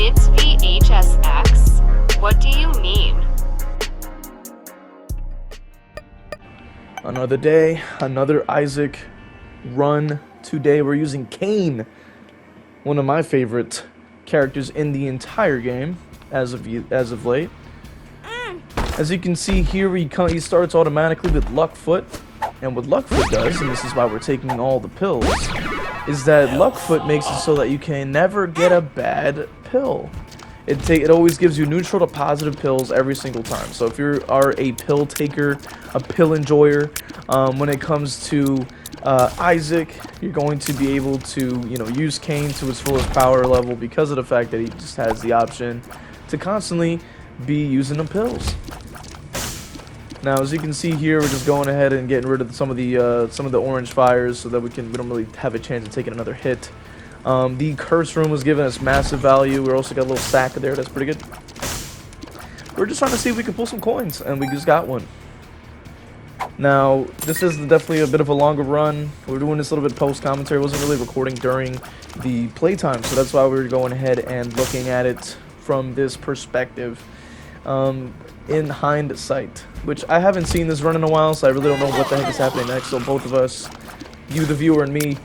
It's v.h.s.x? What do you mean? Another day, another Isaac run. Today we're using Cain, one of my favorite characters in the entire game as of late. As you can see here, he starts automatically with Luckfoot, and what Luckfoot does, and this is why we're taking all the pills, is that Luckfoot makes it so that you can never get a bad pill. It always gives you neutral to positive pills every single time. So if you are a pill taker, a pill enjoyer, when it comes to Isaac, you're going to be able to, use Cain to his fullest power level because of the fact that he just has the option to constantly be using the pills. Now, as you can see here, we're just going ahead and getting rid of some of the orange fires so that we don't really have a chance of taking another hit. The curse room was giving us massive value. We also got a little sack there. That's pretty good. We're just trying to see if we can pull some coins, and we just got one. Now, this is definitely a bit of a longer run. We're doing this a little bit post-commentary. I wasn't really recording during the playtime, so that's why we were going ahead and looking at it from this perspective. In hindsight, which I haven't seen this run in a while, so I really don't know what the heck is happening next. So both of us, you the viewer and me,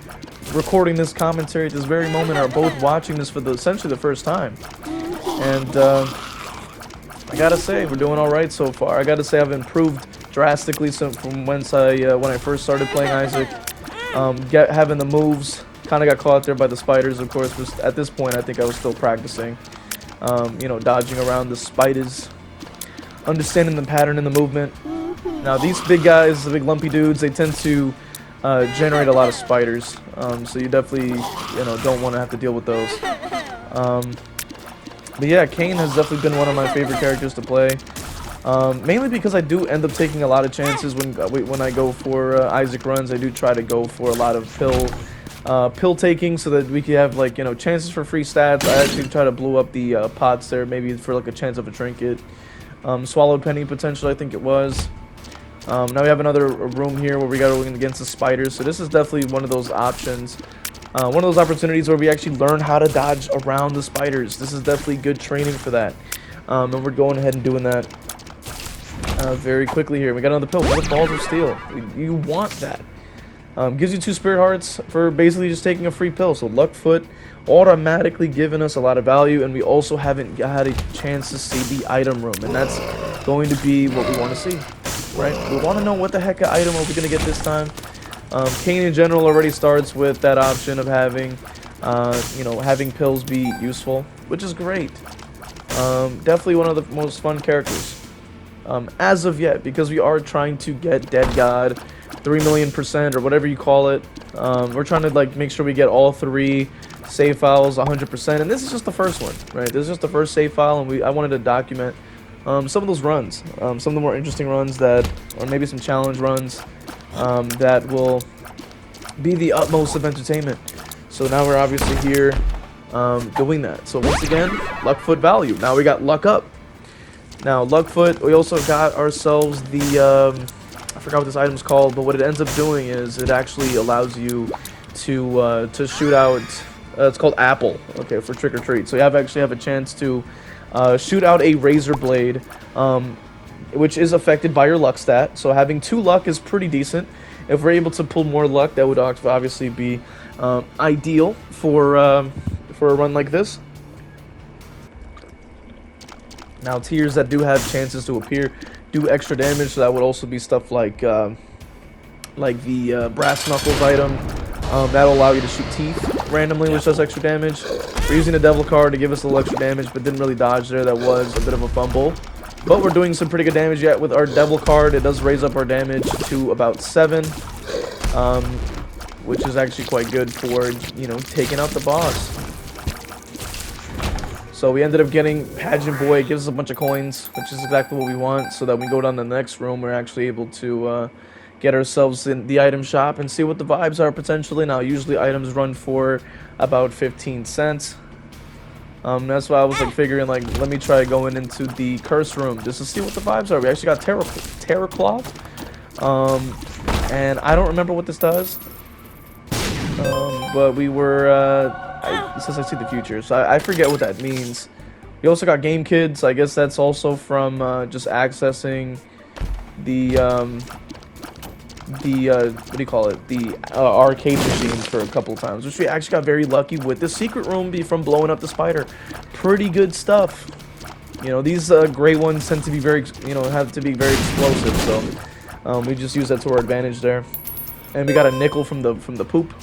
recording this commentary at this very moment, are both watching this for essentially the first time. And I gotta say, we're doing all right so far. I gotta say I've improved drastically from when I first started playing Isaac. Having the moves, kind of got caught there by the spiders, of course. But at this point, I think I was still practicing, dodging around the spiders, understanding the pattern in the movement. Now these big guys, the big lumpy dudes, they tend to generate a lot of spiders, so you definitely don't want to have to deal with those. But yeah, Cain has definitely been one of my favorite characters to play, mainly because I do end up taking a lot of chances when I go for Isaac runs. I do try to go for a lot of pill taking so that we can have chances for free stats. I actually try to blow up the pots there, maybe for a chance of a trinket. Swallowed penny potential, I think it was. Now we have another room here where we got to look against the spiders. So this is definitely one of those options, one of those opportunities where we actually learn how to dodge around the spiders. This is definitely good training for that, and we're going ahead and doing that very quickly here. We got another pill, balls of steel. You want that. Gives you 2 spirit hearts for basically just taking a free pill. So Luckfoot automatically giving us a lot of value, and we also haven't had a chance to see the item room, and that's going to be what we want to see, right? We want to know what the heck of item are we going to get this time. Cain in general already starts with that option of having having pills be useful, which is great. Definitely one of the most fun characters as of yet, because we are trying to get Dead God 3,000,000% or whatever you call it. We're trying to make sure we get all 3 save files 100%, and this is just the first one, right? This is just the first save file, and I wanted to document some of those runs, some of the more interesting runs or maybe some challenge runs that will be the utmost of entertainment. So now we're obviously here doing that. So once again, Luckfoot value. Now we got Luck Up. Now Luckfoot, we also got ourselves the I forgot what this item's called, but what it ends up doing is it actually allows you to shoot out. It's called Apple, okay, for trick or treat. So you actually have a chance to shoot out a razor blade, which is affected by your luck stat. So having 2 luck is pretty decent. If we're able to pull more luck, that would obviously be ideal for a run like this. Now tiers that do have chances to appear do extra damage, so that would also be stuff like the brass knuckles item. That'll allow you to shoot teeth randomly, which does extra damage. We're using a devil card to give us a little extra damage, but didn't really dodge there. That was a bit of a fumble, but we're doing some pretty good damage yet with our devil card. It does raise up our damage to about 7, which is actually quite good for taking out the boss. So we ended up getting Pageant Boy. It gives us a bunch of coins, which is exactly what we want, so that when we go down to the next room, we're actually able to get ourselves in the item shop and see what the vibes are potentially. Now, usually items run for about 15 cents. That's why I was figuring let me try going into the curse room just to see what the vibes are. We actually got Terror Cloth, and I don't remember what this does. But we were it says I see the future, so I forget what that means. We also got Game Kids. I guess that's also from just accessing the what do you call it? The arcade machines for a couple times, which we actually got very lucky with. The secret room from blowing up the spider. Pretty good stuff. You know, these gray ones tend to be very, have to be very explosive, so we just use that to our advantage there. And we got a nickel from the poop.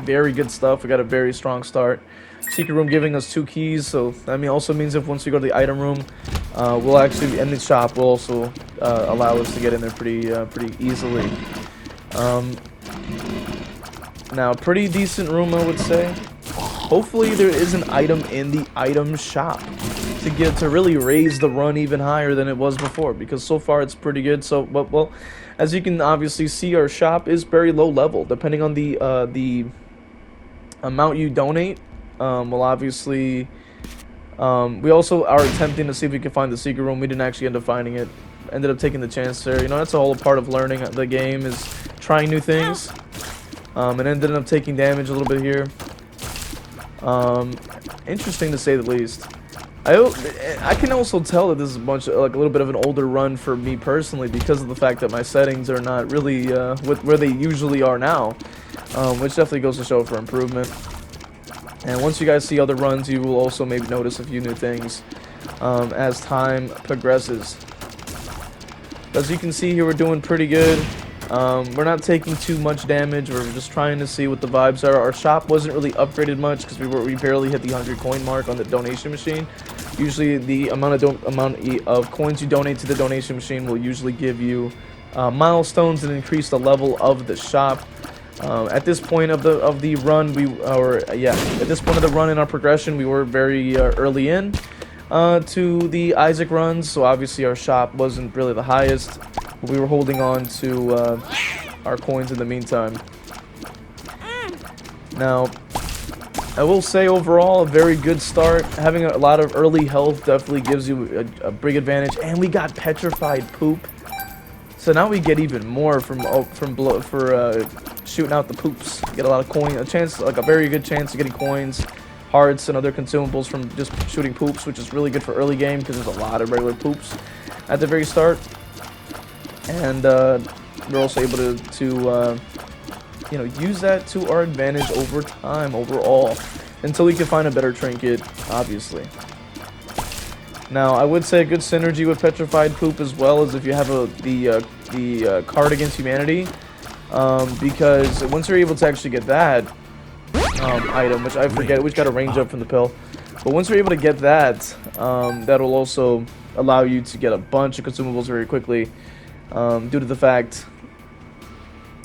Very good stuff. We got a very strong start. Secret room giving us 2 keys, so that also means if once we go to the item room, we'll actually, and the shop will also allow us to get in there pretty easily. Now, pretty decent room, I would say. Hopefully, there is an item in the item shop to really raise the run even higher than it was before, because so far it's pretty good. So, well, as you can obviously see, our shop is very low level, depending on the amount you donate. Well, obviously, we also are attempting to see if we can find the secret room. We didn't actually end up finding it. Ended up taking the chance there. You know, that's a whole part of learning the game, is trying new things. And ended up taking damage a little bit here. Interesting to say the least. I can also tell that this is a little bit of an older run for me personally, because of the fact that my settings are not really where they usually are now, which definitely goes to show for improvement. And once you guys see other runs, you will also maybe notice a few new things as time progresses. As you can see here, we're doing pretty good. We're not taking too much damage. We're just trying to see what the vibes are. Our shop wasn't really upgraded much because we barely hit the 100 coin mark on the donation machine. Usually, the amount of coins you donate to the donation machine will usually give you milestones and increase the level of the shop. At this point of the run, at this point of the run in our progression, we were very early in to the Issac runs, so obviously our shop wasn't really the highest, but we were holding on to our coins in the meantime. Now, I will say overall a very good start. Having a lot of early health definitely gives you a big advantage, and we got petrified poop. So now we get even more for shooting out the poops. Get a lot of coins, a very good chance of getting coins, hearts, and other consumables from just shooting poops, which is really good for early game because there's a lot of regular poops at the very start. And we're also able to use that to our advantage over time overall, until we can find a better trinket, obviously. Now, I would say a good synergy with petrified poop as well is if you have the card against humanity, because once you're able to actually get that item, which I forget, which got a range up from the pill, but once you're able to get that, that will also allow you to get a bunch of consumables very quickly, due to the fact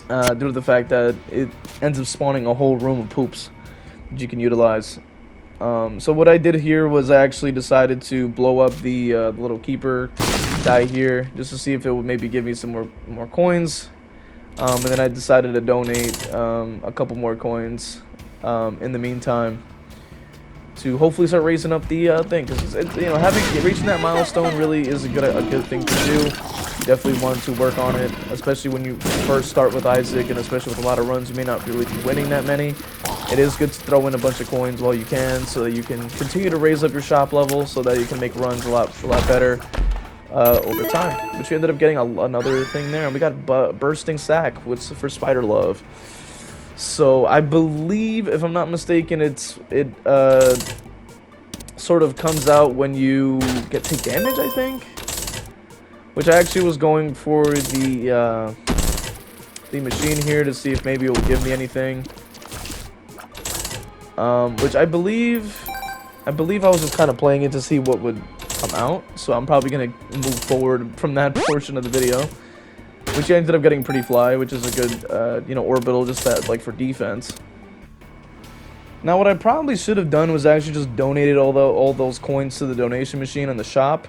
that it ends up spawning a whole room of poops that you can utilize. So what I did here was I actually decided to blow up the little keeper guy here, just to see if it would maybe give me some more coins. And then I decided to donate a couple more coins in the meantime, to hopefully start raising up the thing, because reaching that milestone really is a good thing to do. You definitely want to work on it, especially when you first start with Issac, and especially with a lot of runs you may not really be winning that many. It is good to throw in a bunch of coins while you can, so that you can continue to raise up your shop level, so that you can make runs a lot better over time. Which we ended up getting another thing there, and we got bursting sack for spider love. So I believe, if I'm not mistaken, it sort of comes out when you take damage, I think. Which I actually was going for the machine here to see if maybe it will give me anything. Which I believe I was just kind of playing it to see what would come out. So I'm probably gonna move forward from that portion of the video. Which I ended up getting pretty fly, which is a good, orbital, just that, for defense. Now, what I probably should have done was actually just donated all those coins to the donation machine in the shop.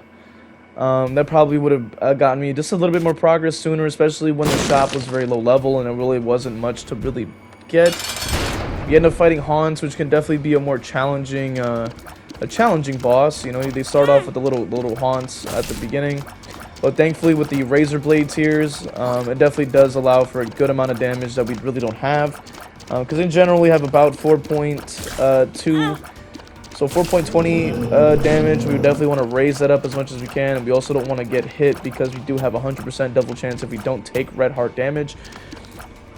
That probably would have gotten me just a little bit more progress sooner, especially when the shop was very low level and it really wasn't much to really get. You end up fighting haunts, which can definitely be a more challenging, boss. They start off with the little haunts at the beginning. But thankfully, with the razor blade tiers, it definitely does allow for a good amount of damage that we really don't have. Because in general we have about 4.2, so 4.20 damage. We definitely want to raise that up as much as we can, and we also don't want to get hit because we do have 100% double chance if we don't take red heart damage.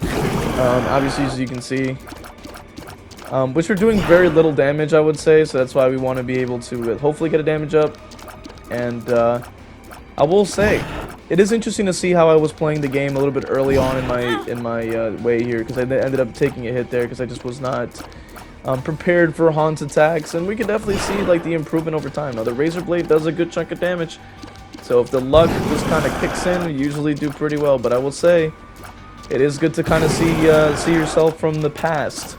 Obviously, as you can see, which we're doing very little damage, I would say, so that's why we want to be able to hopefully get a damage up. And I will say, it is interesting to see how I was playing the game a little bit early on in my way here, because I ended up taking a hit there because I just was not prepared for Haunt's attacks, and we can definitely see like the improvement over time. Now the Razor Blade does a good chunk of damage, so if the luck just kind of kicks in, we usually do pretty well. But I will say, it is good to kind of see yourself from the past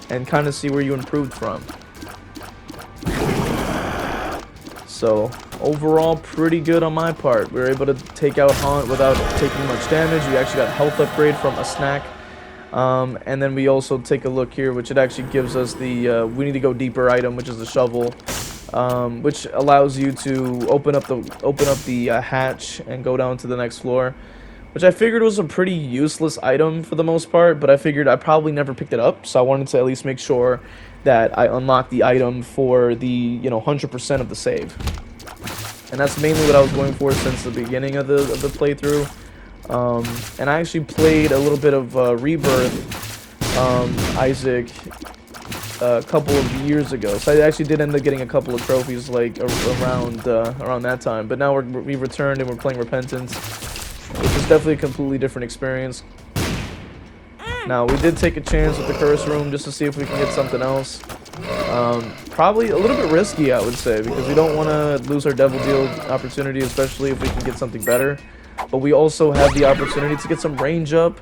and kind of see where you improved from. So overall, pretty good on my part. We were able to take out Haunt without taking much damage. We actually got health upgrade from Issac. And then we also take a look here, which it actually gives us the we need to go deeper item, which is the shovel, which allows you to open up the hatch and go down to the next floor, which I figured was a pretty useless item for the most part, but I figured I probably never picked it up, so I wanted to at least make sure that I unlocked the item for the 100% of the save. And that's mainly what I was going for since the beginning of the playthrough. And I actually played a little bit of Rebirth, Isaac, a couple of years ago. So I actually did end up getting a couple of trophies like around that time. But now we returned and we're playing Repentance, which is definitely a completely different experience. Now we did take a chance with the Curse Room just to see if we can get something else. Probably a little bit risky, I would say, because we don't want to lose our Devil Deal opportunity, especially if we can get something better. But we also have the opportunity to get some range up,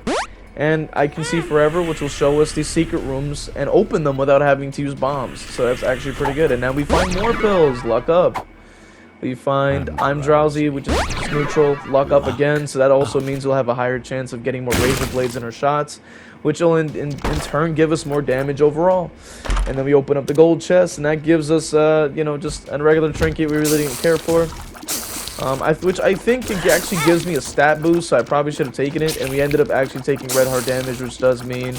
and I can see forever, which will show us these secret rooms and open them without having to use bombs. So that's actually pretty good. And now we find more pills. Luck up. We find I'm Drowsy, which is just neutral. Luck up again. So that also means we'll have a higher chance of getting more Razor Blades in our shots, which will in turn give us more damage overall. And then we open up the gold chest, and that gives us just a regular trinket we really didn't care for. Which I think it actually gives me a stat boost, so I probably should have taken it, and we ended up actually taking red heart damage, which does mean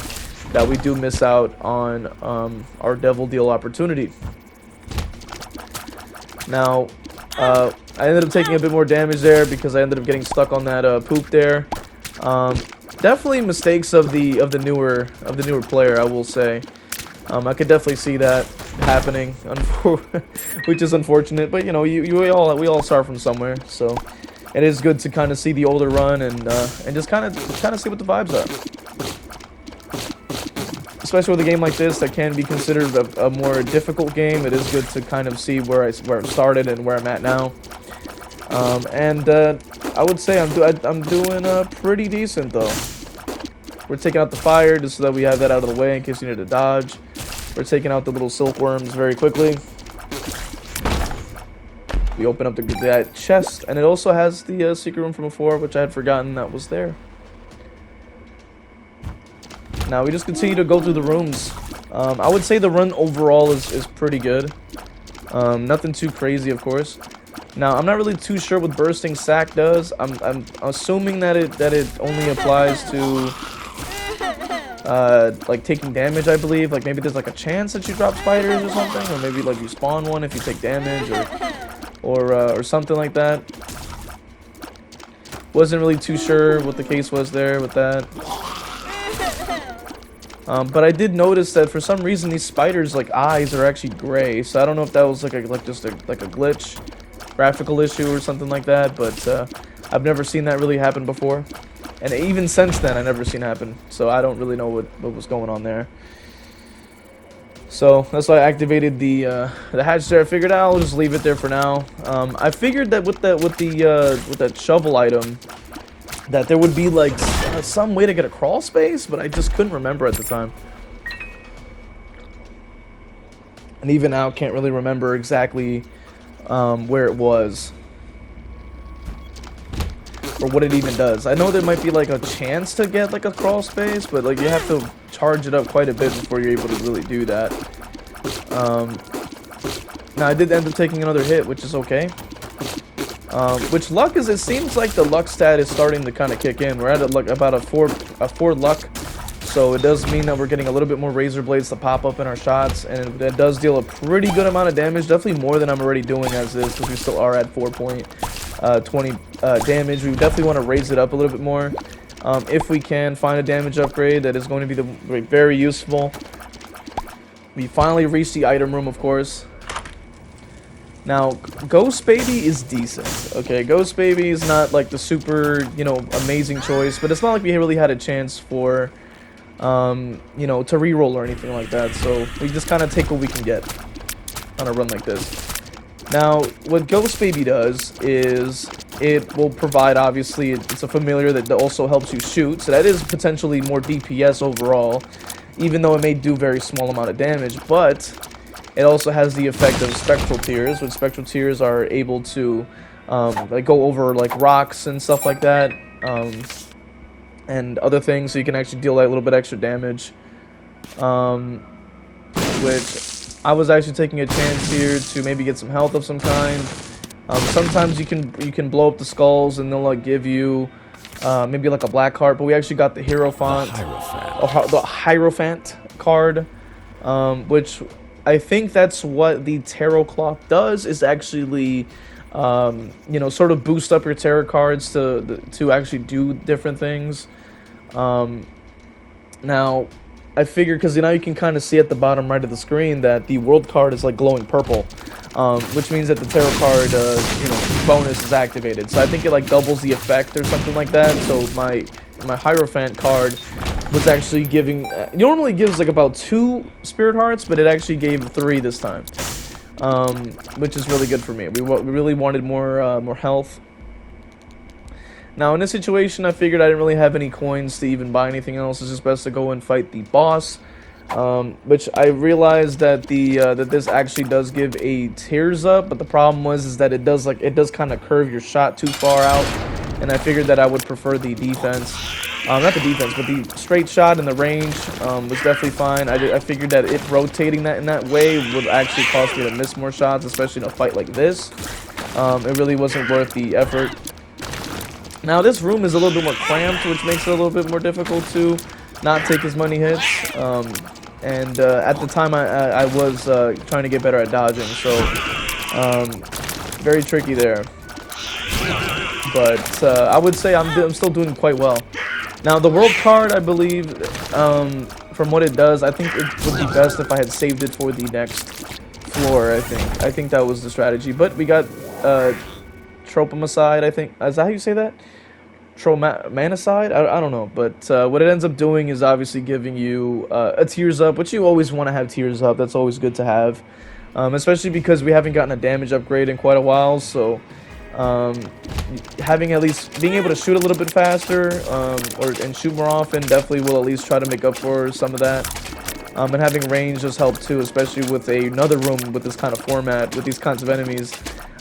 that we do miss out on our Devil Deal opportunity. Now, I ended up taking a bit more damage there because I ended up getting stuck on that poop there. Definitely mistakes of the newer player, I will say. I could definitely see that happening, which is unfortunate. But we all start from somewhere, so it is good to kind of see the older run and just kind of see what the vibes are. Especially with a game like this that can be considered a more difficult game, it is good to kind of see where I started and where I'm at now. I would say I'm doing pretty decent though. We're taking out the fire just so that we have that out of the way in case you need to dodge. We're taking out the little silkworms very quickly. We open up that chest, and it also has the secret room from before, which I had forgotten that was there. Now we just continue to go through the rooms. I would say the run overall is pretty good. Nothing too crazy, of course. Now I'm not really too sure what bursting sack does. I'm assuming that it only applies to like taking damage, I believe. Like maybe there's like a chance that you drop spiders or something, or maybe like you spawn one if you take damage, or something like that. Wasn't really too sure what the case was there with that. But I did notice that for some reason these spiders' like eyes are actually gray. So I don't know if that was like just a glitch, graphical issue or something like that. But I've never seen that really happen before, and even since then I never seen happen. So I don't really know what was going on there. So that's why I activated the hatch there. I figured I'll just leave it there for now. I figured that with that shovel item, that there would be like some way to get a crawl space, but I just couldn't remember at the time. And even now, can't really remember exactly where it was or what it even does. I know there might be like a chance to get like a crawl space, but like you have to charge it up quite a bit before you're able to really do that. Now I did end up taking another hit, which is okay. Which luck is, it seems like the luck stat is starting to kind of kick in. We're at like about a 4 luck So it does mean that we're getting a little bit more razor blades to pop up in our shots, and that does deal a pretty good amount of damage, definitely more than I'm already doing as is, because we still are at 4.20 damage. We definitely want to raise it up a little bit more. If we can find a damage upgrade, that is going to be very useful. We finally reached the item room, of course. Now, Ghost Baby is decent, okay? Ghost Baby is not, like, the super, you know, amazing choice, but it's not like we really had a chance for, you know, to reroll or anything like that, so we just kind of take what we can get on a run like this. Now, what Ghost Baby does is it will provide, obviously, it's a familiar that also helps you shoot, so that is potentially more DPS overall, even though it may do very small amount of damage, but it also has the effect of spectral tears, which spectral tears are able to like go over like rocks and stuff like that, and other things, so you can actually deal like, a little bit extra damage. Which I was actually taking a chance here to maybe get some health of some kind. Sometimes you can blow up the skulls and they'll like give you maybe like a black heart, but we actually got the the Hierophant card, which I think that's what the tarot cloth does, is actually, you know, sort of boost up your tarot cards to actually do different things. Now, I figured, because now you can kind of see at the bottom right of the screen that the world card is like glowing purple, which means that the tarot card, you know, bonus is activated. So I think it like doubles the effect or something like that. So my Hierophant card was actually giving, normally gives like about 2 spirit hearts, but it actually gave 3 this time, which is really good for me. We really wanted more health. Now in this situation, I figured I didn't really have any coins to even buy anything else. It's just best to go and fight the boss, which I realized that that this actually does give a tears up, but the problem is that it does kind of curve your shot too far out, and I figured that I would prefer the defense. Not the defense, but the straight shot and the range was definitely fine. I figured that it rotating that in that way would actually cause me to miss more shots, especially in a fight like this. It really wasn't worth the effort. Now this room is a little bit more cramped, which makes it a little bit more difficult to not take as many hits. And at the time I was trying to get better at dodging, so very tricky there. But I would say I'm still doing quite well. Now the world card, I believe, from what it does, I think it would be best if I had saved it for the next floor. I think that was the strategy. But we got Tropomicide, I think. Is that how you say that? Tromanicide? I don't know. But what it ends up doing is obviously giving you a tears up, which you always want to have tears up. That's always good to have, especially because we haven't gotten a damage upgrade in quite a while. So having at least being able to shoot a little bit faster and shoot more often definitely will at least try to make up for some of that. And having range does help too, especially with another room with this kind of format, with these kinds of enemies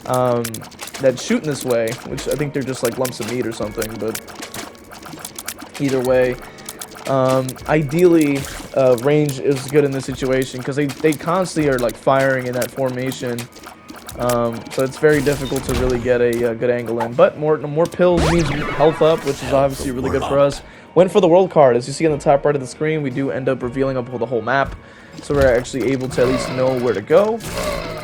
that shoot in this way, which I think they're just like lumps of meat or something, but either way, ideally range is good in this situation because they constantly are like firing in that formation. So it's very difficult to really get a good angle in. But more pills means health up, which is obviously really good for us. Went for the world card. As you see on the top right of the screen, we do end up revealing up the whole map. So we're actually able to at least know where to go.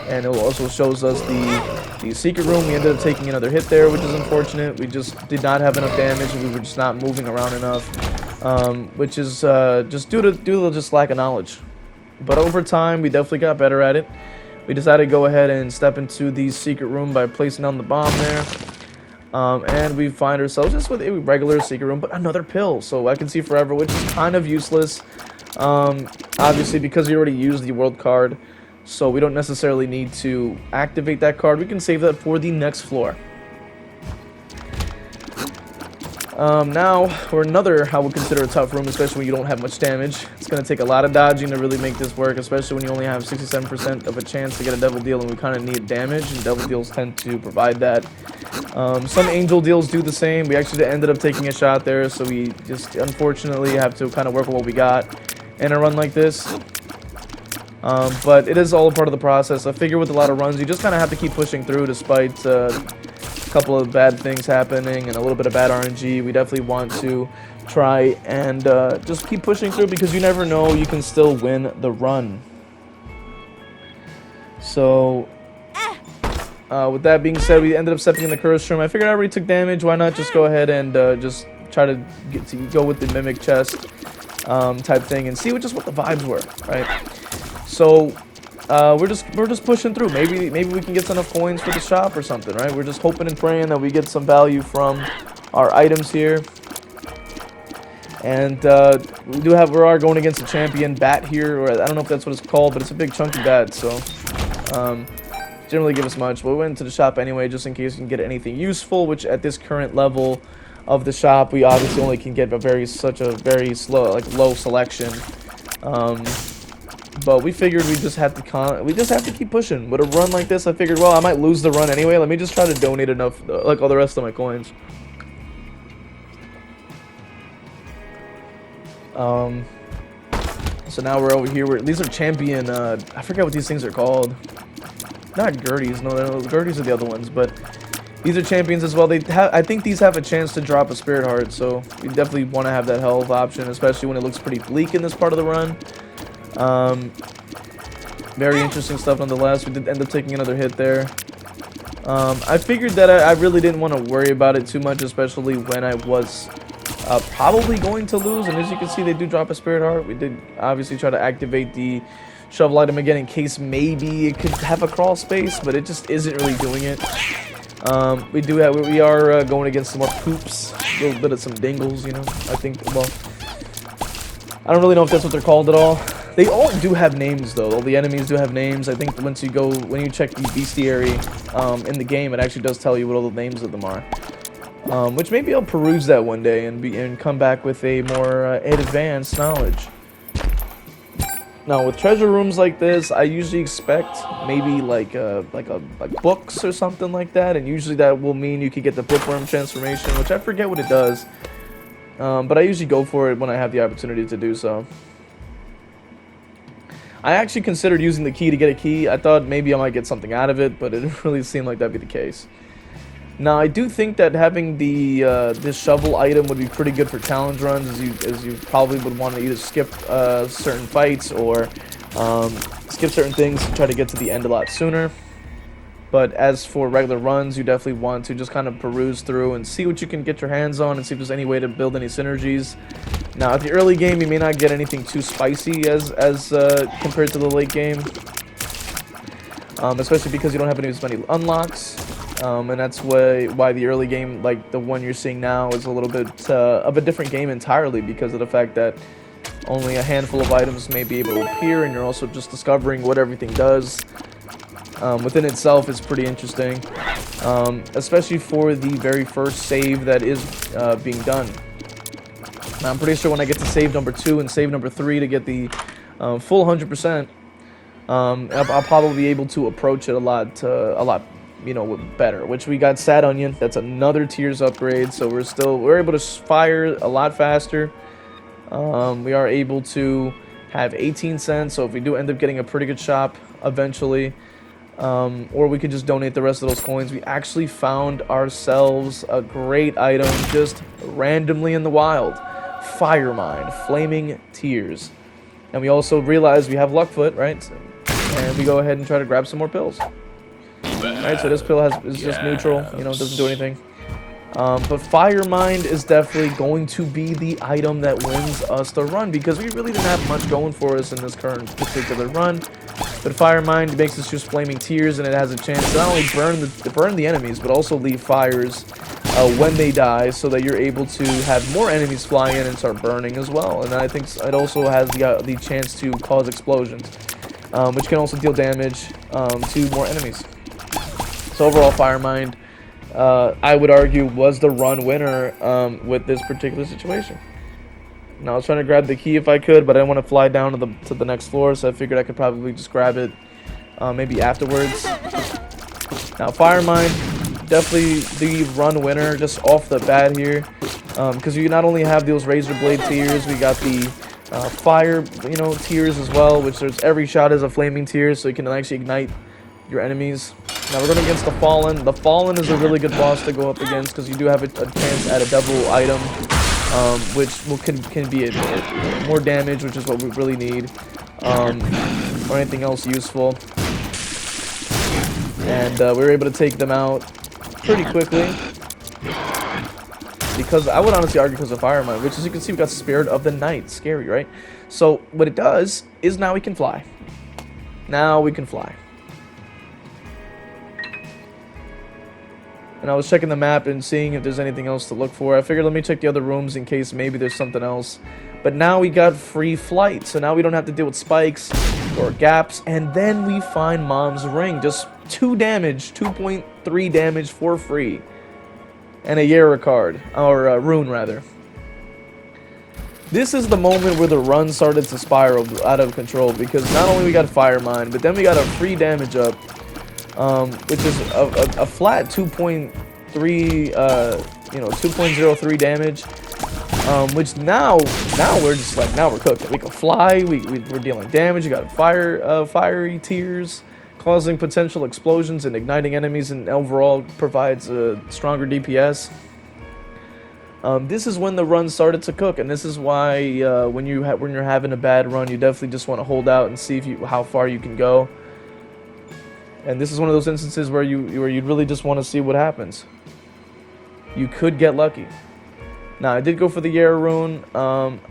And it also shows us the secret room. We ended up taking another hit there, which is unfortunate. We just did not have enough damage. We were just not moving around enough, which is just due to just lack of knowledge. But over time, we definitely got better at it. We decided to go ahead and step into the secret room by placing down the bomb there. And we find ourselves just with a regular secret room, but another pill. So I can see forever, which is kind of useless. Obviously, because we already used the world card, so we don't necessarily need to activate that card. We can save that for the next floor. Now, for another, I would consider a tough room, especially when you don't have much damage. It's going to take a lot of dodging to really make this work, especially when you only have 67% of a chance to get a devil deal, and we kind of need damage, and devil deals tend to provide that. Some angel deals do the same. We actually ended up taking a shot there, so we just unfortunately have to kind of work with what we got in a run like this. But it is all a part of the process. I figure with a lot of runs, you just kind of have to keep pushing through despite a couple of bad things happening and a little bit of bad RNG, we definitely want to try and just keep pushing through, because you never know, you can still win the run. So with that being said, we ended up stepping in the curse room. I figured I already took damage, why not just go ahead and just try to go with the mimic chest type thing and see what the vibes were, right? So we're just pushing through. Maybe we can get enough coins for the shop or something, right? We're just hoping and praying that we get some value from our items here. And we are going against a champion bat here, or I don't know if that's what it's called, but it's a big chunky bat, so didn't really give us much. But we went into the shop anyway, just in case we can get anything useful, which at this current level of the shop, we obviously only can get such a very slow, low selection. But we figured we just have to keep pushing. With a run like this, I figured, well, I might lose the run anyway. Let me just try to donate enough, like all the rest of my coins. So now we're over here. These are champion. I forget what these things are called. Not Gerties. No, Gerties are the other ones. But these are champions as well. I think these have a chance to drop a spirit heart. So we definitely want to have that health option, especially when it looks pretty bleak in this part of the run. Very interesting stuff nonetheless. We did end up taking another hit there. I figured that I really didn't want to worry about it too much, especially when I was probably going to lose. And as you can see, they do drop a spirit heart. We did obviously try to activate the shovel item again in case maybe it could have a crawl space, but it just isn't really doing it. We are going against some more poops, a little bit of some dingles, you know. I think, well, I don't really know if that's what they're called at all. They all do have names though. All the enemies do have names. I think when you check the bestiary in the game, it actually does tell you what all the names of them are. Which maybe I'll peruse that one day and come back with a more advanced knowledge. Now with treasure rooms like this, I usually expect maybe like books or something like that, and usually that will mean you could get the bookworm transformation, which I forget what it does. But I usually go for it when I have the opportunity to do so. I actually considered using the key to get a key. I thought maybe I might get something out of it, but it didn't really seem like that'd be the case. Now, I do think that having the this shovel item would be pretty good for challenge runs, as you probably would want to either skip certain fights or skip certain things to try to get to the end a lot sooner. But as for regular runs, you definitely want to just kind of peruse through and see what you can get your hands on and see if there's any way to build any synergies. Now, at the early game, you may not get anything too spicy as compared to the late game, especially because you don't have as many unlocks. And that's why the early game, like the one you're seeing now, is a little bit of a different game entirely, because of the fact that only a handful of items may be able to appear, and you're also just discovering what everything does. Within itself is pretty interesting, especially for the very first save that is being done. Now, I'm pretty sure when I get to save number 2 and save number 3 to get the full 100%, I'll probably be able to approach it a lot, you know, better. Which we got Sad Onion. That's another tiers upgrade, so we're able to fire a lot faster. We are able to have 18 cents, so if we do end up getting a pretty good shop eventually, or we could just donate the rest of those coins. We actually found ourselves a great item just randomly in the wild. Fire Mind, Flaming Tears. And we also realized we have Luckfoot, right? And we go ahead and try to grab some more pills. Alright, so this pill is just neutral, you know, it doesn't do anything. But Fire Mind is definitely going to be the item that wins us the run, because we really didn't have much going for us in this current particular run. But Fire Mind makes us just Flaming Tears, and it has a chance to not only burn the enemies, but also leave fires when they die, so that you're able to have more enemies fly in and start burning as well. And I think it also has the chance to cause explosions, which can also deal damage to more enemies. So overall, Fire Mind, I would argue, was the run winner with this particular situation. Now, I was trying to grab the key if I could, but I didn't want to fly down to the next floor, so I figured I could probably just grab it maybe afterwards. Now, Fire Mind, definitely the run winner just off the bat here, because you not only have those razor blade tears, we got the fire, you know, tears as well, which there's every shot is a flaming tear, so you can actually ignite your enemies. Now we're going against the Fallen. The Fallen is a really good boss to go up against because you do have a chance at a double item, which can be more damage, which is what we really need, or anything else useful. And we were able to take them out pretty quickly because I would honestly argue because of Fire Mine, which as you can see we got Spirit of the Night. Scary, right? So what it does is now we can fly. Now we can fly. And I was checking the map and seeing if there's anything else to look for. I figured let me check the other rooms in case maybe there's something else. But now we got free flight, so now we don't have to deal with spikes or gaps. And then we find Mom's Ring. Just 2 damage, 2.3 damage for free. And a Yera card, or a rune rather. This is the moment where the run started to spiral out of control, because not only we got Fire Mine, but then we got a free damage up. Which is a flat 2.3, 2.03 damage. Which now we're just like, now we're cooking. We can fly. We're dealing damage. You got fiery tears, causing potential explosions and igniting enemies, and overall provides a stronger DPS. This is when the run started to cook, and this is why when you're having a bad run, you definitely just want to hold out and see how far you can go. And this is one of those instances where you'd really just want to see what happens. You could get lucky. Now, I did go for the Yera rune.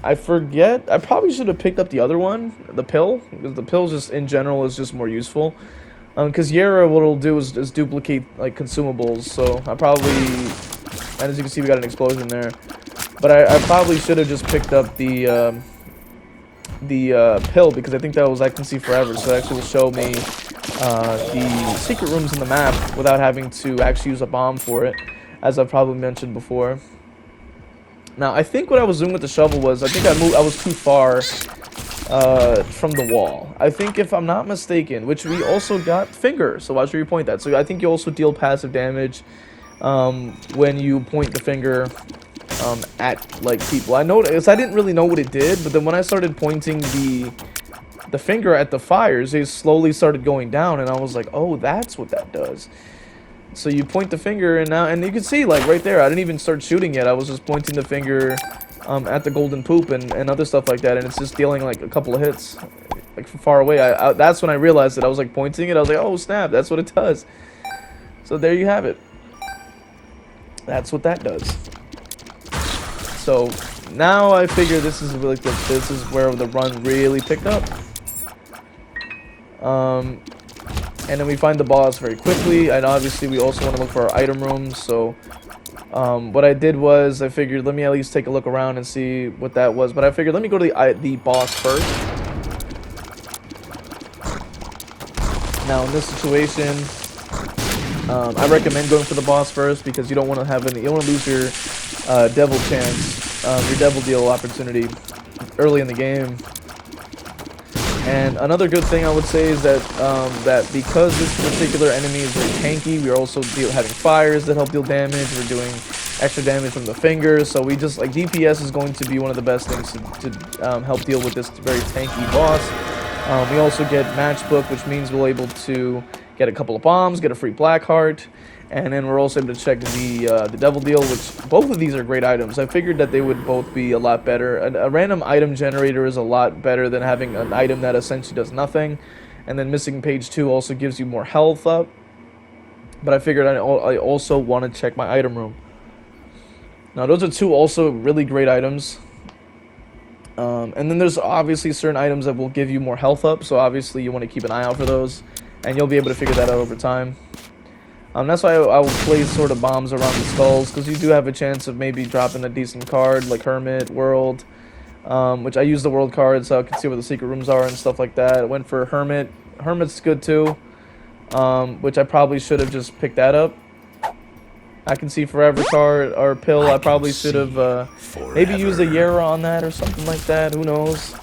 I forget. I probably should have picked up the other one, the pill, because the pill just in general is just more useful. Because Yera, what it'll do is duplicate like consumables. So I probably, and as you can see, we got an explosion there. But I probably should have just picked up the pill, because I think that was I can see forever. So it actually will show me the secret rooms in the map without having to actually use a bomb for it, as I've probably mentioned before. Now, I think what I was doing with the shovel was, I think I was too far from the wall. I think, if I'm not mistaken, which we also got finger, so why should we point that? So I think you also deal passive damage when you point the finger at like people. I noticed I didn't really know what it did, but then when I started pointing the finger at the fires, they slowly started going down, and I was like, oh, that's what that does. So you point the finger, and you can see, like, right there, I didn't even start shooting yet. I was just pointing the finger at the golden poop and other stuff like that, and it's just dealing, like, a couple of hits, like, from far away. That's when I realized that I was, like, pointing it. I was like, oh, snap, that's what it does. So there you have it. That's what that does. So now I figure this is really this is where the run really picked up. And then we find the boss very quickly, and obviously we also want to look for our item rooms. So what I did was I figured let me at least take a look around and see what that was. But I figured let me go to the boss first. Now in this situation, I recommend going for the boss first, because you don't want to have you don't want to lose your devil chance, your devil deal opportunity early in the game. And another good thing I would say is that that because this particular enemy is very tanky, we are also having fires that help deal damage. We're doing extra damage from the fingers, so we just, like, DPS is going to be one of the best things to help deal with this very tanky boss. We also get matchbook, which means we'll able to get a couple of bombs, get a free black heart, and then we're also able to check the devil deal, which both of these are great items. I figured that they would both be a lot better. A random item generator is a lot better than having an item that essentially does nothing. And then missing page 2 also gives you more health up. But I figured I also want to check my item room. Now those are 2 also really great items. And then there's obviously certain items that will give you more health up. So obviously you want to keep an eye out for those, and you'll be able to figure that out over time. That's why I will place sort of bombs around the skulls, because you do have a chance of maybe dropping a decent card like Hermit, World, which I use the World card so I can see where the secret rooms are and stuff like that. I went for Hermit. Hermit's good too, which I probably should have just picked that up. I can see forever card or pill. I probably should have maybe used a Yera on that or something like that. Who knows?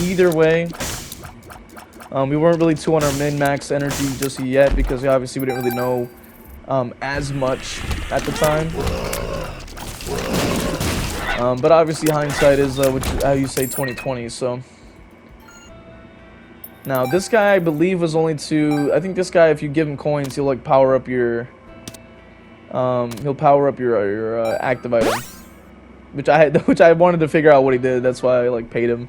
Either way. We weren't really 2 on our min-max energy just yet, because obviously we didn't really know as much at the time. But obviously hindsight is how you say 2020. So Now this guy I believe was only to, I think this guy, if you give him coins, he'll like power up your he'll power up your active item, which I wanted to figure out what he did. That's why I like paid him.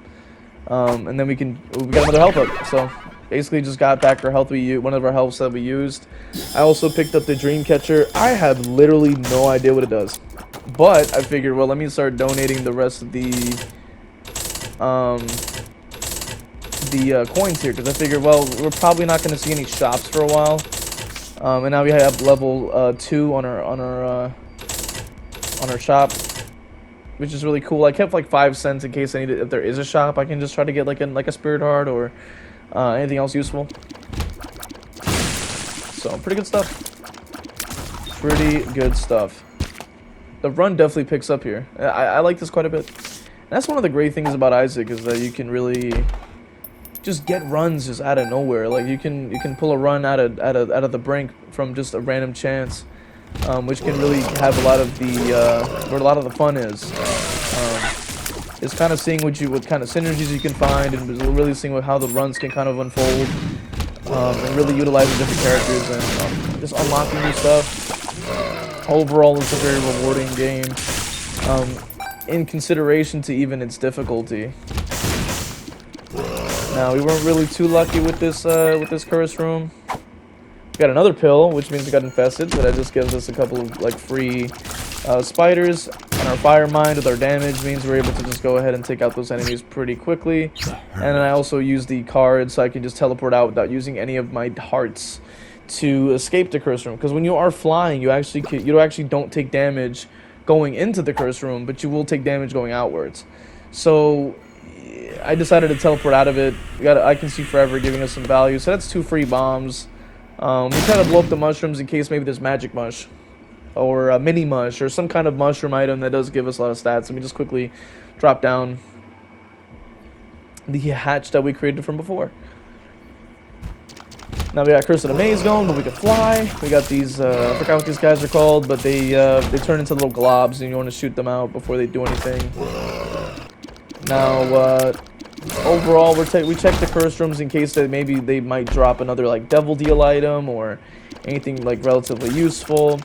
And then we got another health up. So basically just got back our health one of our healths that we used. I also picked up the dream catcher. I have literally no idea what it does, but I figured, well, let me start donating the rest of the coins here, because I figured, well, we're probably not going to see any shops for a while. And now we have level 2 on our shop, which is really cool. I kept like 5 cents in case I need it. If there is a shop, I can just try to get like a spirit heart or anything else useful. So pretty good stuff. Pretty good stuff. The run definitely picks up here. I like this quite a bit. And that's one of the great things about Issac, is that you can really just get runs just out of nowhere. Like you can pull a run out of the brink from just a random chance, which can really have a lot of the where a lot of the fun is. It's kind of seeing what kind of synergies you can find, and really seeing how the runs can kind of unfold, and really utilizing different characters and just unlocking new stuff. Overall, it's a very rewarding game, in consideration to even its difficulty. Now, we weren't really too lucky with this curse room. We got another pill, which means we got infested, so that just gives us a couple of like free spiders. And our fire mine with our damage means we're able to just go ahead and take out those enemies pretty quickly. And then I also use the card so I can just teleport out without using any of my hearts to escape the curse room. Because when you are flying, you actually don't take damage going into the curse room, but you will take damage going outwards. So I decided to teleport out of it. We got I Can See Forever giving us some value, so that's 2 free bombs. We try to blow up the mushrooms in case maybe there's magic mush or a mini mush or some kind of mushroom item that does give us a lot of stats. Let me just quickly drop down the hatch that we created from before. Now we got Curse of the Maze going, but we can fly. We got these, I forgot what these guys are called, but they turn into little globs, and you want to shoot them out before they do anything. Now, overall, we check the curse rooms in case that maybe they might drop another like devil deal item or anything like relatively useful.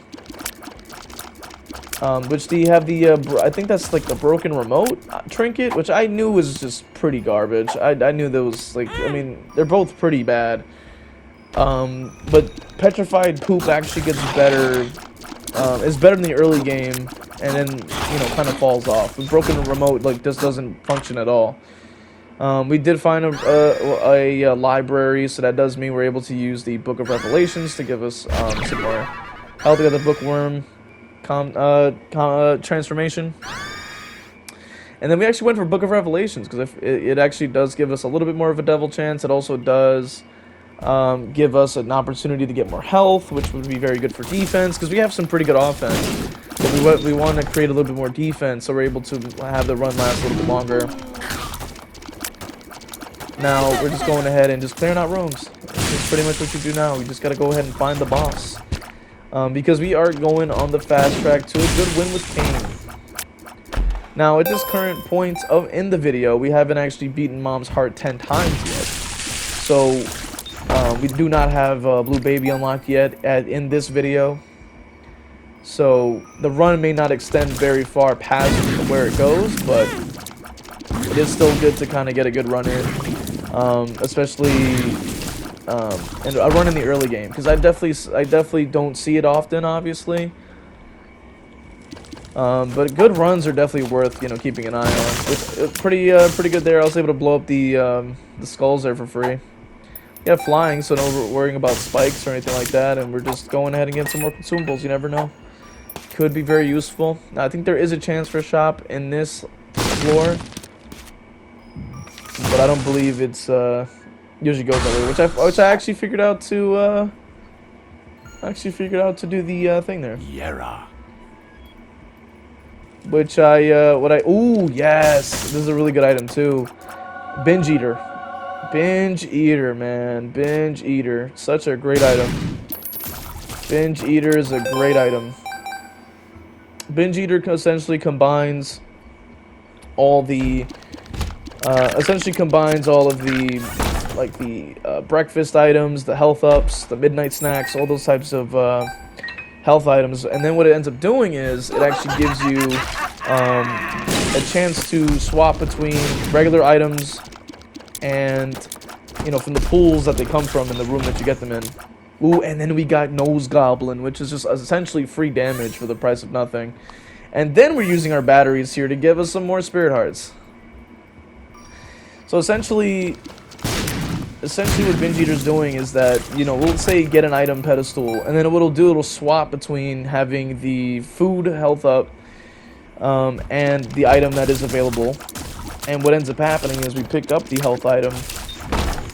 Which do you have the I think that's like the broken remote trinket, which I knew was just pretty garbage. I knew those, like, I mean, they're both pretty bad. But petrified poop actually gets better. It's better in the early game, and then, you know, kind of falls off. The broken remote, like, just doesn't function at all. We did find a library, so that does mean we're able to use the Book of Revelations to give us some more health. We got the bookworm transformation. And then we actually went for Book of Revelations, because it actually does give us a little bit more of a devil chance. It also does give us an opportunity to get more health, which would be very good for defense, because we have some pretty good offense. But we want to create a little bit more defense, so we're able to have the run last a little bit longer. Now, we're just going ahead and just clearing out rooms. That's pretty much what you do now. We just got to go ahead and find the boss. Because we are going on the fast track to a good win with Cain. Now, at this current point in the video, we haven't actually beaten Mom's heart 10 times yet. So, we do not have Blue Baby unlocked yet in this video. So, the run may not extend very far past where it goes, but it is still good to kind of get a good run in. Especially and a run in the early game, because I definitely don't see it often, obviously. But good runs are definitely worth, you know, keeping an eye on. It's pretty good there. I was able to blow up the skulls there for free. Yeah, flying, so no worrying about spikes or anything like that, and we're just going ahead and getting some more consumables. You never know. Could be very useful. Now, I think there is a chance for a shop in this floor, but I don't believe it's usually goes that way. Which I actually figured out to do the thing there. Yera. Which ooh, yes, this is a really good item too. Binge Eater. Binge Eater, man. Binge Eater. Such a great item. Binge Eater is a great item. Binge Eater essentially combines all the like the breakfast items, the health ups, the midnight snacks, all those types of health items. And then what it ends up doing is it actually gives you a chance to swap between regular items and, you know, from the pools that they come from in the room that you get them in. Ooh, and then we got Nose Goblin, which is just essentially free damage for the price of nothing. And then we're using our batteries here to give us some more Spirit Hearts. So essentially what Binge Eater's doing is that, you know, we'll say get an item pedestal, and then what it'll do, it'll swap between having the food health up and the item that is available. And what ends up happening is we pick up the health item,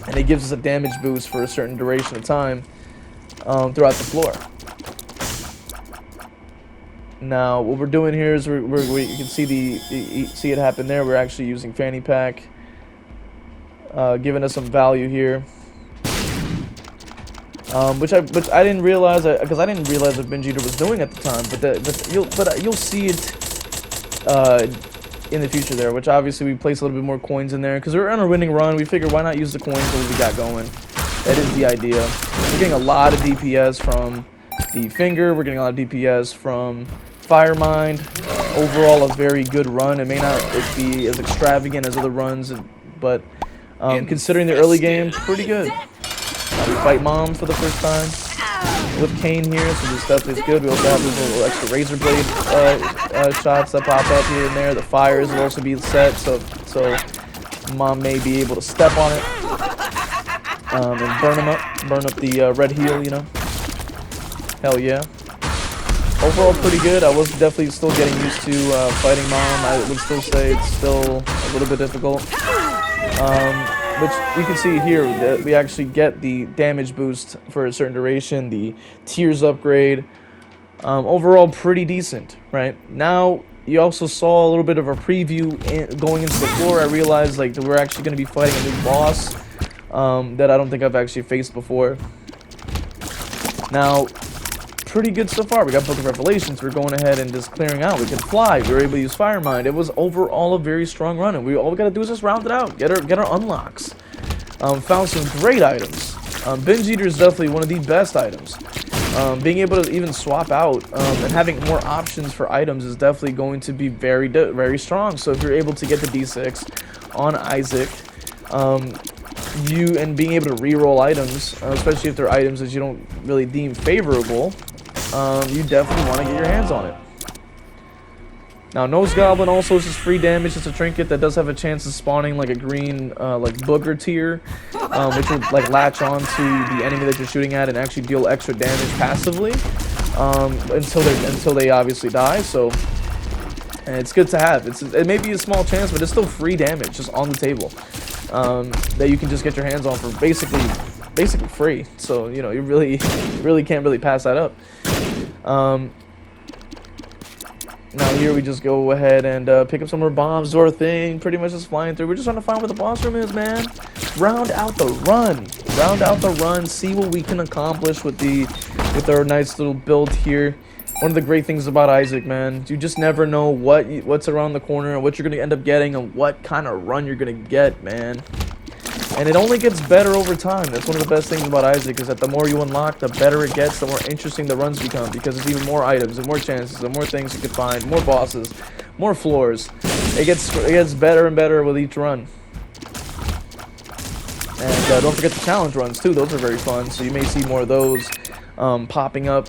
and it gives us a damage boost for a certain duration of time throughout the floor. Now, what we're doing here is you can see it happen there. We're actually using Fanny Pack, giving us some value here, which I didn't realize because I didn't realize what Binge Eater was doing at the time. But you'll see it in the future there, which obviously we place a little bit more coins in there because we're on a winning run. We figure why not use the coins that we got going. That is the idea. We're getting a lot of DPS from the finger. We're getting a lot of DPS from Firemind. Overall, a very good run. It may not be as extravagant as other runs, but considering the early game, pretty good. We fight Mom for the first time with Cain here, so this stuff is good. We also have these little extra razor blade shots that pop up here and there. The fires will also be set, so Mom may be able to step on it and burn up the red heel, you know. Hell yeah. Overall, pretty good. I was definitely still getting used to fighting Mom. I would still say it's still a little bit difficult. Which you can see here that we actually get the damage boost for a certain duration, the tiers upgrade. Overall, pretty decent, right? Now, you also saw a little bit of a preview going into the floor. I realized like that we're actually going to be fighting a new boss that I don't think I've actually faced before. Now, pretty good so far. We got Book of Revelations. We're going ahead and just clearing out. We can fly. We were able to use Firemind. It was overall a very strong run, and all we gotta do is just round it out. Get our unlocks. Found some great items. Binge Eater is definitely one of the best items. Being able to even swap out and having more options for items is definitely going to be very strong. So if you're able to get the D6 on Issac, and being able to reroll items, especially if they're items that you don't really deem favorable, you definitely want to get your hands on it. Now, Nose Goblin also is just free damage. It's a trinket that does have a chance of spawning like a green like booger tier, which will like latch on to the enemy that you're shooting at and actually deal extra damage passively until they obviously die. So, and it's good to have. It may be a small chance, but it's still free damage just on the table that you can just get your hands on for basically free. So you know you really can't really pass that up. Now here we just go ahead and pick up some more bombs, do our thing, pretty much just flying through. We're just trying to find where the boss room is, man. Round out the run, see what we can accomplish with our nice little build here. One of the great things about Issac, man, you just never know what's around the corner and what you're gonna end up getting and what kind of run you're gonna get, man. And it only gets better over time. That's one of the best things about Issac, is that the more you unlock, the better it gets, the more interesting the runs become, because there's even more items and more chances and more things you can find, more bosses, more floors. It gets better and better with each run. And don't forget the challenge runs too. Those are very fun. So you may see more of those popping up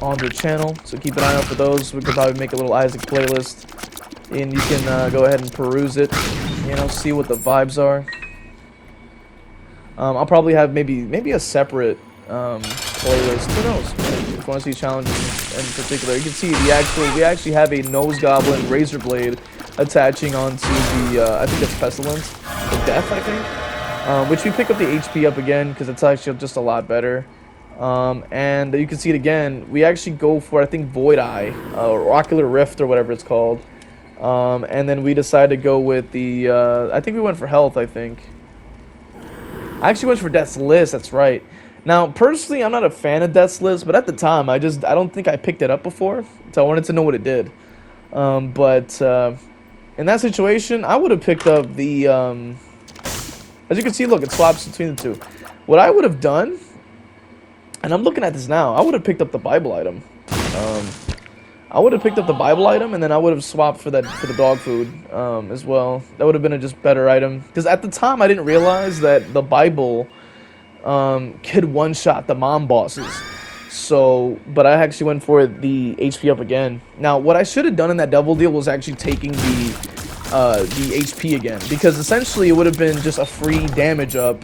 on the channel. So keep an eye out for those. We could probably make a little Issac playlist, and you can go ahead and peruse it. You know, see what the vibes are. I'll probably have maybe a separate playlist. Who knows? If you want to see challenges in particular, you can see we actually have a Nose Goblin Razor Blade attaching onto the I think it's Pestilence, the Death, I think, which we pick up the HP up again because it's actually just a lot better. And you can see it again. We actually go for, I think, Void Eye or Ocular Rift or whatever it's called, and then we decide to go with the I think we went for health. I actually went for Death's List, that's right. Now, personally, I'm not a fan of Death's List, but at the time, I don't think I picked it up before, so I wanted to know what it did. But in that situation, I would have picked up the As you can see, look, it swaps between the two. What I would have done, and I'm looking at this now, I would have picked up the Bible item. I would have picked up the Bible item, and then I would have swapped for the dog food as well. That would have been a just better item. Because at the time, I didn't realize that the Bible could one-shot the mom bosses. So, but I actually went for the HP up again. Now, what I should have done in that double deal was actually taking the HP again, because essentially it would have been just a free damage up.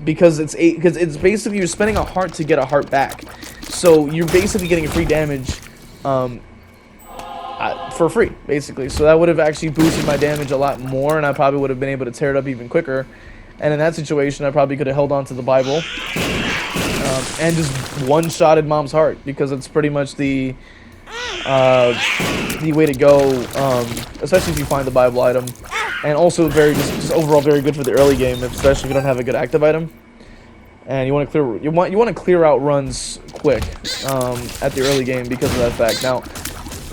Because it's basically you're spending a heart to get a heart back, so you're basically getting a free damage for free, basically. So that would have actually boosted my damage a lot more, and I probably would have been able to tear it up even quicker. And in that situation, I probably could have held on to the Bible and just one-shotted Mom's heart, because it's pretty much the way to go, especially if you find the Bible item. And also very just overall very good for the early game, especially if you don't have a good active item. And you want to clear out runs quick at the early game because of that fact. Now,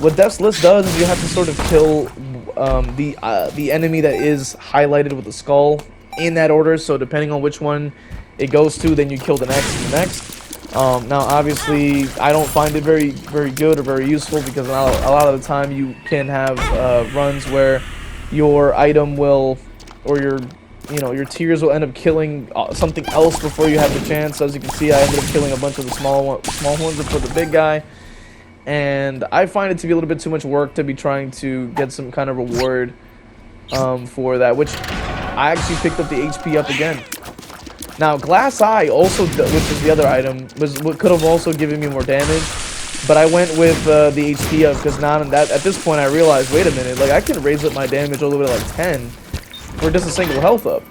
what Death's List does is you have to sort of kill the enemy that is highlighted with the skull in that order. So depending on which one it goes to, then you kill the next and the next. Now, obviously, I don't find it very good or very useful, because a lot of the time you can have runs where your item will, or your tears will end up killing something else before you have the chance. As you can see, I ended up killing a bunch of the small ones before the big guy, and I find it to be a little bit too much work to be trying to get some kind of reward for that, which I actually picked up the HP up again. Now, Glass Eye also, which is the other item, was what could have also given me more damage. But I went with the HP up, because now at this point I realized, wait a minute, like I can raise up my damage all the way to like 10 for just a single health up.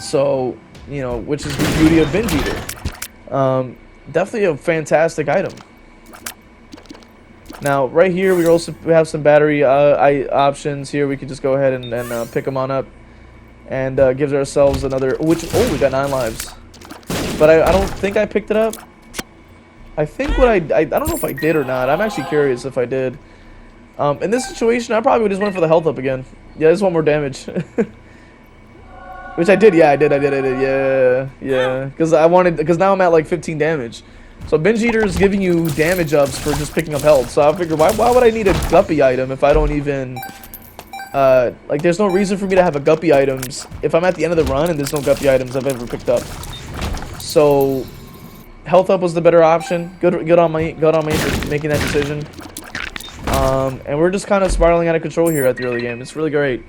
So, which is the beauty of Binge Eater. Definitely a fantastic item. Now, right here we have some battery options here. We can just go ahead and pick them on up, and gives ourselves another. We got 9 lives. But I don't think I picked it up. I think I don't know if I did or not. I'm actually curious if I did. In this situation, I probably just went for the health up again. Yeah, I just want more damage. Which I did. Yeah, I did. Yeah. Because now I'm at like 15 damage. So Binge Eater is giving you damage ups for just picking up health. So I figured, why would I need a guppy item if I don't even... like, there's no reason for me to have a guppy items if I'm at the end of the run and there's no guppy items I've ever picked up. So... health up was the better option. Good on me for making that decision. And we're just kind of spiraling out of control here at the early game. It's really great.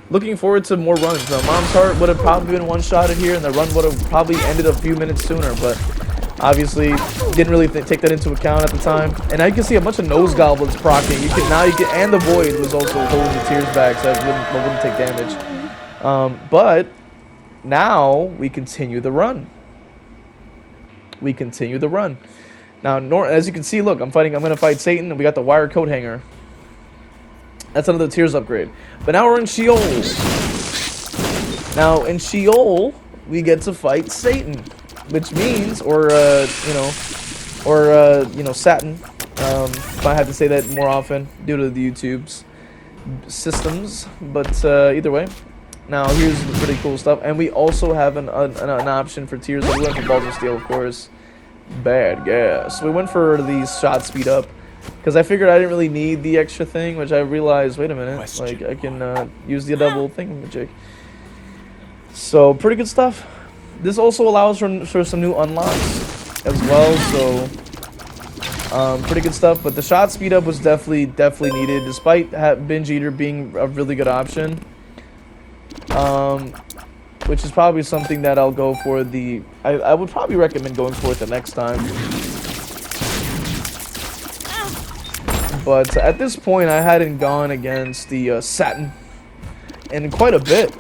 Looking forward to more runs. Mom's Heart would have probably been one-shotted here, and the run would have probably ended a few minutes sooner, but obviously didn't really take that into account at the time. And now you can see a bunch of nose goblins proccing. And the Void was also holding the tears back, so I wouldn't take damage. But now we continue the run. Now, as you can see, look, I'm going to fight Satan, and we got the wire coat hanger. That's another tears upgrade. But now we're in Sheol. Now, in Sheol, we get to fight Satan, which means, Satan. If I have to say that more often due to the YouTube's systems. But either way. Now, here's the pretty cool stuff. And we also have an option for tears. We went for Balls of Steel, of course. Bad gas. We went for the shot speed up, because I figured I didn't really need the extra thing, which I realized, wait a minute, like I can use the double thingamajig. So, pretty good stuff. This also allows for some new unlocks as well, so pretty good stuff. But the shot speed up was definitely needed, despite Binge Eater being a really good option. Which is probably something that I'll go for I would probably recommend going for it the next time. But at this point, I hadn't gone against the Satan in quite a bit,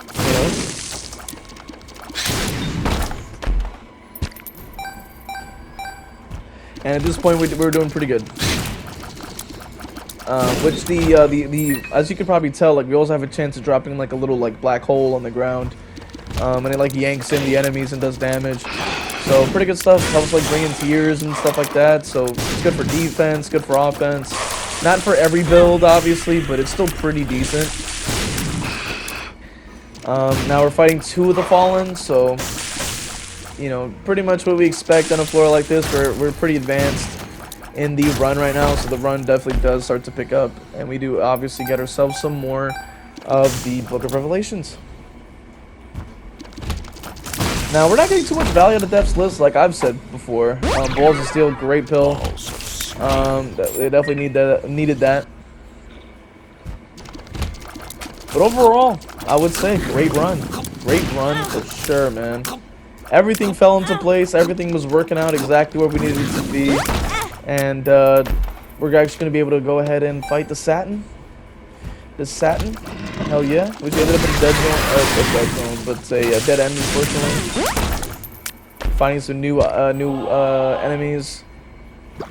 And at this point, we were doing pretty good. Which as you can probably tell, like, we also have a chance of dropping like a little like black hole on the ground, and it like yanks in the enemies and does damage. So pretty good stuff. Helps like bring in tears and stuff like that. So it's good for defense, good for offense. Not for every build, obviously, but it's still pretty decent. Now we're fighting 2 of the Fallen, so, you know, pretty much what we expect on a floor like this. We're pretty advanced in the run right now, so the run definitely does start to pick up, and we do obviously get ourselves some more of the Book of Revelations. Now, we're not getting too much value out of Def's list, like I've said before. Balls of Steel, great pill. They definitely needed that. But overall, I would say great run. Great run for sure, man. Everything fell into place. Everything was working out exactly where we needed it to be. And we're actually going to be able to go ahead and fight the Satin. The Satin. Hell yeah. Which ended up in a dead zone, but a dead end, unfortunately. Finding some new enemies.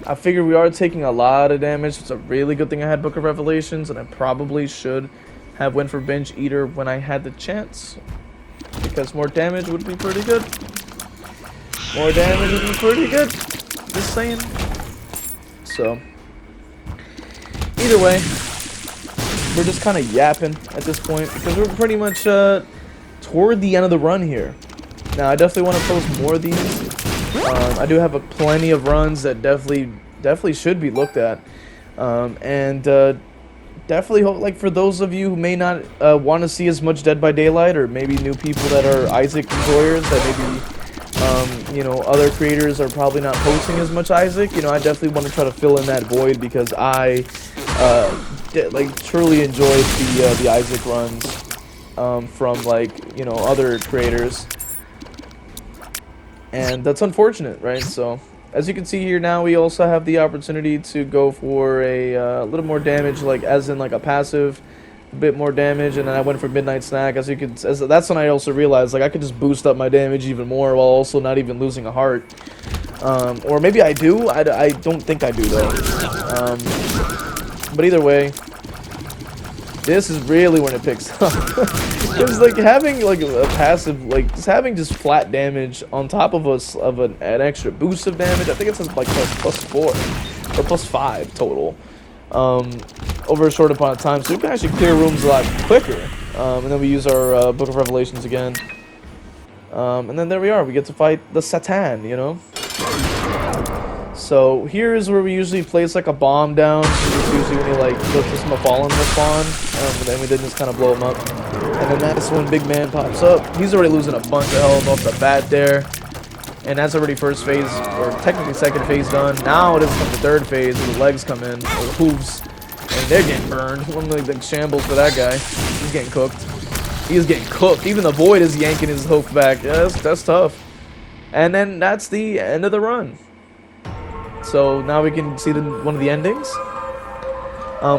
I figure we are taking a lot of damage. It's a really good thing I had Book of Revelations, and I probably should have went for Binge Eater when I had the chance, because more damage would be pretty good. More damage would be pretty good. Just saying. So, either way, we're just kind of yapping at this point, because we're pretty much toward the end of the run here. Now, I definitely want to post more of these. I do have plenty of runs that definitely should be looked at, and definitely hope, like, for those of you who may not want to see as much Dead by Daylight, or maybe new people that are Isaac enjoyers, that maybe you know, other creators are probably not posting as much Isaac. You know, I definitely want to try to fill in that void, because I like truly enjoyed the Isaac runs from, like, you know, other creators. And that's unfortunate, right? So, as you can see here now, we also have the opportunity to go for a little more damage, like as in like a passive, a bit more damage, and then I went for Midnight Snack. That's when I also realized, like, I could just boost up my damage even more while also not even losing a heart. Or maybe I do. I don't think I do though. But either way, this is really when it picks up. Because, like, having like a passive, like just flat damage on top of an extra boost of damage, I think it says like plus 4 or plus 5 total, over a short amount of time, so we can actually clear rooms a lot quicker. And then we use our Book of Revelations again, and then there we are. We get to fight the Satan, you know. So here is where we usually place like a bomb down. It's usually when you like look for some Fallen will spawn, and then we did just kind of blow him up. And then that's when Big Man pops up. He's already losing a bunch of health off the bat there, and that's already first phase, or technically second phase done. Now it is from the third phase where the legs come in, or the hooves, and they're getting burned. One of the shambles for that guy. He's getting cooked. He is getting cooked. Even the Void is yanking his hoof back. Yeah, that's tough. And then that's the end of the run. So now we can see one of the endings.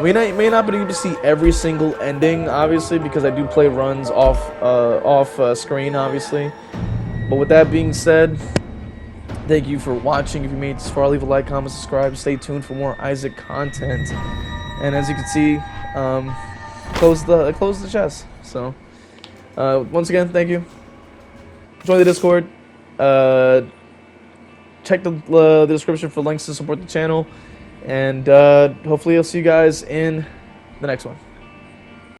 We may not be able to see every single ending, obviously, because I do play runs off screen, obviously. But with that being said, thank you for watching. If you made it this far, leave a like, comment, subscribe. Stay tuned for more Isaac content. And as you can see, close the chest. So once again, thank you. Join the Discord. Check the description for links to support the channel, and hopefully I'll see you guys in the next one.